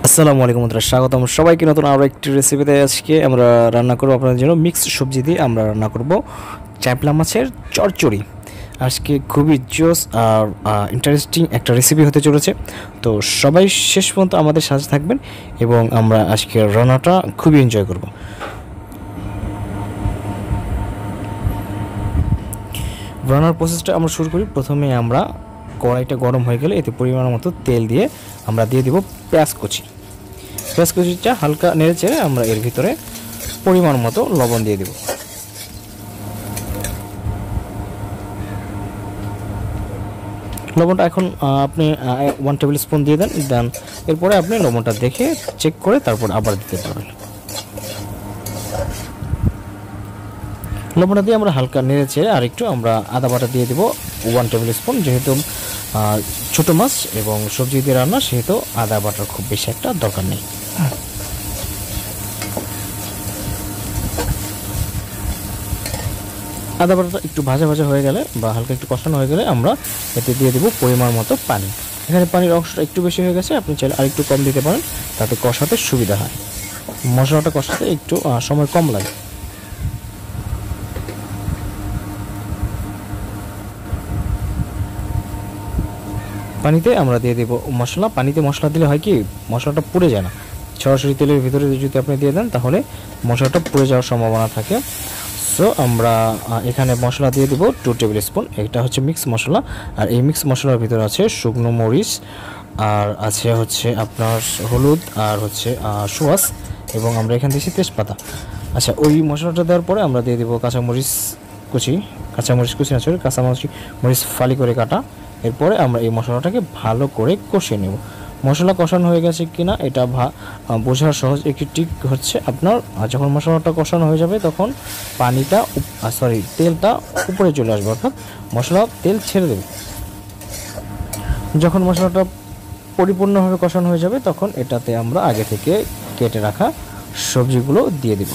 আসসালামু আলাইকুম বন্ধুরা, স্বাগতম সবাইকে নতুন আরও একটি রেসিপিতে। আজকে আমরা রান্না করব আপনাদের জন্য মিক্সড সবজি দিয়ে আমরা রান্না করব চাপলা মাছের চরচড়ি। আজকে খুবই জোস আর ইন্টারেস্টিং একটা রেসিপি হতে চলেছে, তো সবাই শেষ পর্যন্ত আমাদের সাথে থাকবেন এবং আমরা আজকে রান্নাটা খুবই এনজয় করব। রান্নার প্রসেসটা আমরা শুরু করি। প্রথমে আমরা কড়াইটা গরম হয়ে গেলে এতে পরিমাণ মতো তেল দিয়ে আমরা দিয়ে দেব পেঁয়াজ কুচিটা হালকা নেড়ে চেড়ে আমরা এর ভিতরে পরিমাণ মতো লবণ দিয়ে দেব। লবণটা এখন আপনি 1 টেবিল স্পুন দিয়ে দেন। এরপরে আপনি লবণটা দেখে চেক করে তারপর আবার দিতে পারবেন। লবণটা দিয়ে আমরা হালকা নেড়ে চেড়ে আর একটু আমরা আদা বাটা দিয়ে দেবো 1 টেবিল স্পুন। যেহেতু ছোটো মাছ এবং সবজি দিয়ে রান্না, সেহেতু আদা বাটার খুব বেশি একটা দরকার নেই। আদা বাটাটা একটু ভাজা হয়ে গেলে বা হালকা একটু কষানো হয়ে গেলে আমরা এতে দিয়ে দেবো পরিমাণ মতো পানি। এখানে পানির অংশটা একটু বেশি হয়ে গেছে, আপনি চাইলে আরেকটু কম দিতে পারেন, তাতে কষাতে সুবিধা হয়। মশলাটা কষাতে একটু সময় কম লাগে। পানিতে আমরা দিয়ে দেবো মশলা। পানিতে মশলা দিলে হয় কি, মশলাটা পুড়ে যায় না। সরাসরি তেলের ভিতরে যদি আপনি দিয়ে দেন তাহলে মশলাটা পুড়ে যাওয়ার সম্ভাবনা থাকে। সো আমরা এখানে মশলা দিয়ে দেবো 2 টেবিল স্পুন। এটা হচ্ছে মিক্স মশলা, আর এই মিক্স মশলার ভিতরে আছে শুকনো মরিচ, আর আছে হচ্ছে আপনার হলুদ, আর হচ্ছে সোয়াস, এবং আমরা এখানে দিয়েছি তেজপাতা। আচ্ছা, ওই মশলাটা দেওয়ার পরে আমরা দিয়ে দেবো কাঁচামরিচ কুচি না, সরি, কাঁচামরিচ ফালি করে কাটা। এরপরে আমরা এই মশলাটাকে ভালো করে কষিয়ে নেব। মশলা কষানো হয়ে গেছে কিনা এটা বোঝার সহজ একটি ট্রিক হচ্ছে, আপনার যখন মশলাটা কষানো হয়ে যাবে তখন তেলটা উপরে চলে আসবে, অর্থাৎ মশলা তেল ছেড়ে দেবে। যখন মশলাটা পরিপূর্ণভাবে কষানো হয়ে যাবে তখন এটাতে আমরা আগে থেকে কেটে রাখা সবজিগুলো দিয়ে দেব।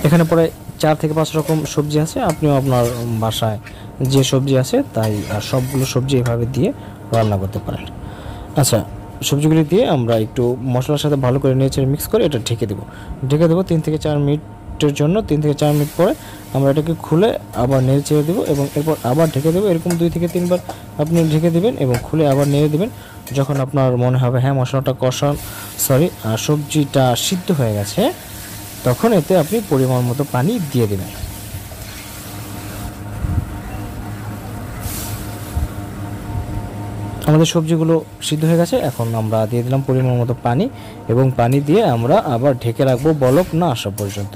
এখানে পরে 4 থেকে 5 রকম সবজি আছে, আপনিও আপনার বাসায় যে সবজি আছে তাই সবগুলো সবজি এভাবে দিয়ে রান্না করতে পারেন। আচ্ছা, সবজিগুলি দিয়ে আমরা একটু মশলার সাথে ভালো করে নেড়ে মিক্স করে এটা ঢেকে দেবো 3 থেকে 4 মিনিটের জন্য। 3 থেকে 4 মিনিট পরে আমরা এটাকে খুলে আবার নেড়ে চেড়ে দেবো এবং এরপর আবার ঢেকে দেবো। এরকম 2 থেকে 3 বার আপনি ঢেকে দেবেন এবং খুলে আবার নেড়ে দেবেন। যখন আপনার মনে হবে হ্যাঁ মশলাটা সবজিটা সিদ্ধ হয়ে গেছে, তখন এতে আপনি পরিমাণ মতো পানি দিয়ে দেবেন। আমাদের সবজিগুলো সিদ্ধ হয়ে গেছে, এখন আমরা দিয়ে দিলাম পরিমাণ মতো পানি এবং পানি দিয়ে আমরা আবার ঢেকে রাখবো বলক না আসা পর্যন্ত।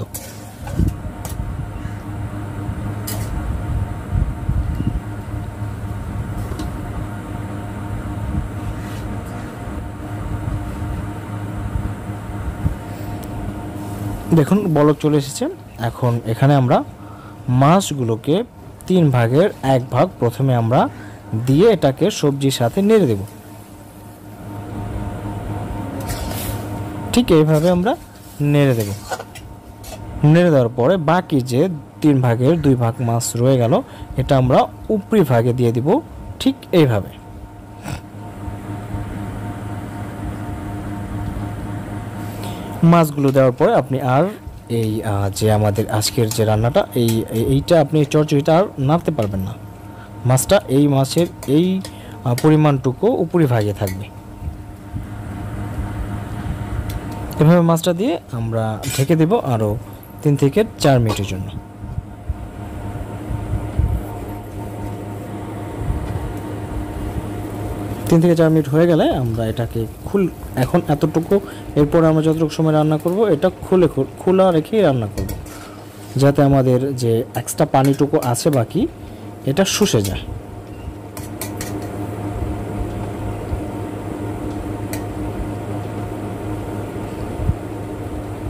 দেখুন বলক চলে এসেছে। এখন এখানে আমরা মাছগুলোকে 3 ভাগের 1 ভাগ প্রথমে আমরা দিয়ে এটাকে সবজির সাথে নেড়ে দেব। ঠিক এইভাবে আমরা নেড়ে দেব। নেড়ে দেওয়ার পরে বাকি যে 3 ভাগের 2 ভাগ মাছ রয়ে গেল, এটা আমরা উপরি ভাগে দিয়ে দিব। ঠিক এইভাবে মাছগুলো দেওয়ার পরে আপনি আর এই যে আমাদের আজকের যে রান্নাটা এইটা আপনি চরচড়িটা আর নাড়তে পারবেন না। মাছটা এই মাছের এই পরিমাণটুকু উপরি ভাগে থাকবে। এভাবে মাছটা দিয়ে আমরা ঢেকে দেব আরও 3 থেকে 4 মিনিটের জন্য। 3 থেকে 4 মিনিট হয়ে গেলে আমরা এটাকে এখন এতটুকু, এরপর আমরা যতটুকু সময় রান্না করব এটা খোলা রেখেই রান্না করব, যাতে আমাদের যে এক্সট্রা পানিটুকু আছে বাকি এটা শুষে যায়।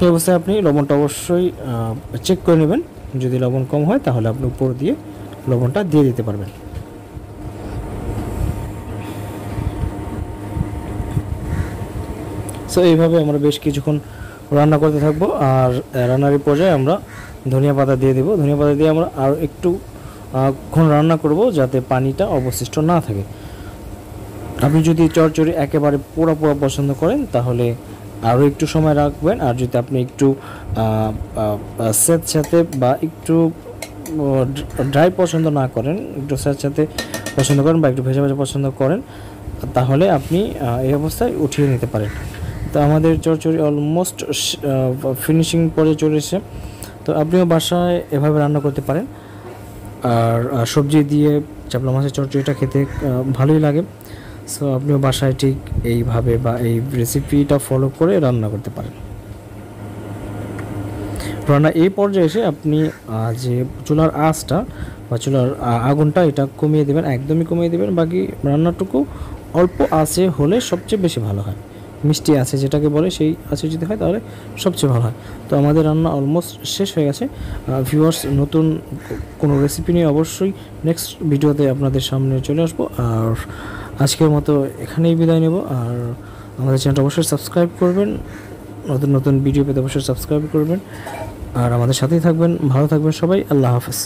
এই অবস্থায় আপনি লবণটা অবশ্যই চেক করে নেবেন। যদি লবণ কম হয় তাহলে আপনি উপর দিয়ে লবণটা দিয়ে দিতে পারবেন। সো এইভাবে আমরা বেশ কিছুক্ষণ রান্না করতে থাকবো। আর রান্নার পর্যায়ে আমরা ধনিয়া পাতা দিয়ে দেবো। ধনিয়া পাতা দিয়ে আমরা আর একটু ক্ষণ রান্না করব যাতে পানিটা অবশিষ্ট না থাকে। আপনি যদি চরচড়ি একেবারে পোড়া পোড়া পছন্দ করেন তাহলে আরও একটু সময় রাখবেন, আর যদি আপনি একটু স্যাঁতস্যাঁতে বা একটু ড্রাই পছন্দ না করেন, একটু স্যাঁতস্যাঁতে পছন্দ করেন বা একটু ভেজা ভেজা পছন্দ করেন, তাহলে আপনি এই অবস্থায় উঠিয়ে নিতে পারেন। তো আমাদের চরচড়ি অলমোস্ট ফিনিশিং পর্যায়ে চলে এসেছে। তো আপনিও বাসায় এভাবে রান্না করতে পারেন। আর সবজি দিয়ে চাপলা মাছের চরচড়িটা খেতে ভালোই লাগে। সো আপনিও বাসায় ঠিক এইভাবে বা এই রেসিপিটা ফলো করে রান্না করতে পারেন। রান্না এই পর্যায়ে এসে আপনি যে চুলার আঁচটা বা চুলার আগুনটা এটা কমিয়ে দেবেন, একদমই কমিয়ে দেবেন। বাকি রান্নাটুকু অল্প আঁচে হলে সবচেয়ে বেশি ভালো হয়। মিষ্টি আছে যেটাকে বলে, সেই আছে যদি হয় তাহলে সবচেয়ে ভালো হয়। তো আমাদের রান্না অলমোস্ট শেষ হয়ে গেছে। ভিউয়ার্স, নতুন কোনো রেসিপি নিয়ে অবশ্যই নেক্সট ভিডিওতে আপনাদের সামনে চলে আসবো। আর আজকের মতো এখানেই বিদায় নেব। আর আমাদের চ্যানেলটা অবশ্যই সাবস্ক্রাইব করবেন, নতুন নতুন ভিডিও পেতে অবশ্যই সাবস্ক্রাইব করবেন। আর আমাদের সাথেই থাকবেন। ভালো থাকবেন সবাই। আল্লাহ হাফেজ।